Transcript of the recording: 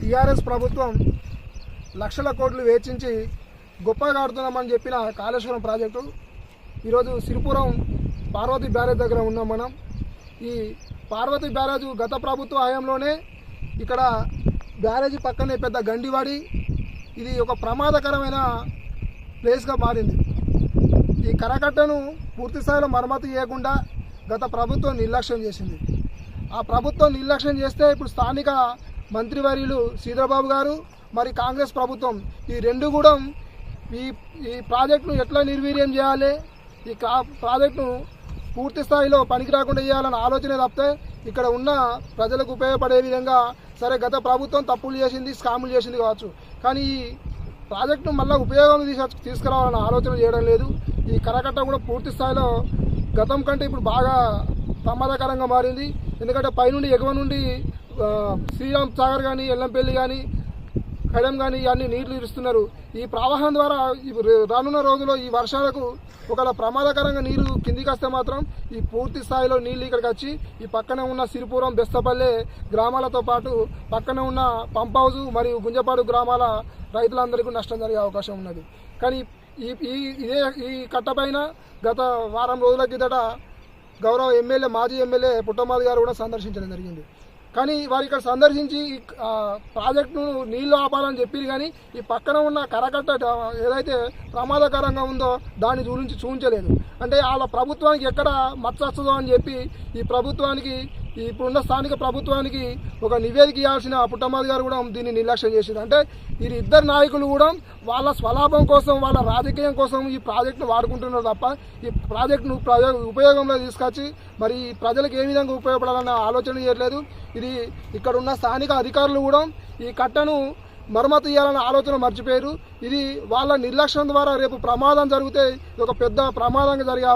TRS ప్రభుత్వం లక్షల కోట్లు వెచ్చించి గొప్పగా ఆడుతున్నామని చెప్పిన కాళేశ్వరం ప్రాజెక్టు ఈరోజు సిరిపురం పార్వతి బ్యారేజ్ దగ్గర ఉన్నాం మనం. ఈ పార్వతి బ్యారేజ్ గత ప్రభుత్వ హయాంలోనే ఇక్కడ బ్యారేజ్ పక్కనే పెద్ద గండివాడి, ఇది ఒక ప్రమాదకరమైన ప్లేస్గా మారింది. ఈ కరకట్టను పూర్తి స్థాయిలో మరమ్మతు చేయకుండా గత ప్రభుత్వం నిర్లక్ష్యం చేసింది. ఆ ప్రభుత్వం నిర్లక్ష్యం చేస్తే ఇప్పుడు స్థానిక మంత్రివర్యులు శ్రీధరబాబు గారు మరి కాంగ్రెస్ ప్రభుత్వం ఈ రెండు కూడా ఈ ప్రాజెక్టును ఎట్లా నిర్వీర్యం చేయాలి, ఈ ప్రాజెక్టును పూర్తి స్థాయిలో పనికి రాకుండా చేయాలన్న ఆలోచన తప్పితే ఇక్కడ ఉన్న ప్రజలకు ఉపయోగపడే విధంగా సరే గత ప్రభుత్వం తప్పులు చేసింది, స్కాములు చేసింది కావచ్చు, కానీ ఈ ప్రాజెక్టును మళ్ళీ ఉపయోగం తీసుకురావాలన్న ఆలోచన చేయడం లేదు. ఈ కరకట్ట కూడా పూర్తి స్థాయిలో గతం కంటే ఇప్పుడు బాగా ప్రమాదకరంగా మారింది. ఎందుకంటే పైనుండి ఎగువ నుండి శ్రీరామ్ సాగర్ కానీ, ఎల్లంపల్లి కానీ, కడెం కానీ ఇవన్నీ నీళ్లు ఇరుస్తున్నారు. ఈ ప్రవాహం ద్వారా రానున్న రోజుల్లో ఈ వర్షాలకు ఒకవేళ ప్రమాదకరంగా నీరు కిందికి వస్తే మాత్రం ఈ పూర్తి స్థాయిలో నీళ్లు ఇక్కడికి వచ్చి ఈ పక్కనే ఉన్న సిరిపురం, బెస్తపల్లె గ్రామాలతో పాటు పక్కనే ఉన్న పంప్ హౌస్ మరియు గుంజపాడు గ్రామాల రైతులందరికీ నష్టం జరిగే అవకాశం ఉన్నది. కానీ ఈ కట్టపైన గత వారం రోజుల కిందట గౌరవ ఎమ్మెల్యే, మాజీ ఎమ్మెల్యే పుట్టమాది గారు కూడా సందర్శించడం జరిగింది. కానీ వారు ఇక్కడ సందర్శించి ప్రాజెక్టును నీళ్లు ఆపాలని చెప్పారు, కానీ ఈ పక్కన ఉన్న కరకట్ట ఏదైతే ప్రమాదకరంగా ఉందో దాని గురించి చూపించలేదు. అంటే వాళ్ళ ప్రభుత్వానికి ఎక్కడ మచ్చ వస్తుందో అని చెప్పి ఈ ప్రభుత్వానికి, ఇప్పుడున్న స్థానిక ప్రభుత్వానికి ఒక నివేదిక ఇవ్వాల్సిన పుట్టమాది గారు కూడా దీన్ని నిర్లక్ష్యం చేసింది. అంటే ఈ ఇద్దరు నాయకులు కూడా వాళ్ళ స్వలాభం కోసం, వాళ్ళ రాజకీయం కోసం ఈ ప్రాజెక్టును వాడుకుంటున్నారు తప్ప ఈ ప్రాజెక్టును ఉపయోగంలో తీసుకొచ్చి మరి ప్రజలకు ఏ విధంగా ఉపయోగపడాలన్న ఆలోచన చేయట్లేదు. ఇది ఇక్కడ ఉన్న స్థానిక అధికారులు కూడా ఈ కట్టను మరమ్మతు చేయాలన్న ఆలోచన మర్చిపోయారు. ఇది వాళ్ళ నిర్లక్ష్యం ద్వారా రేపు ప్రమాదం జరిగితే ఇది ఒక పెద్ద ప్రమాదంగా జరిగే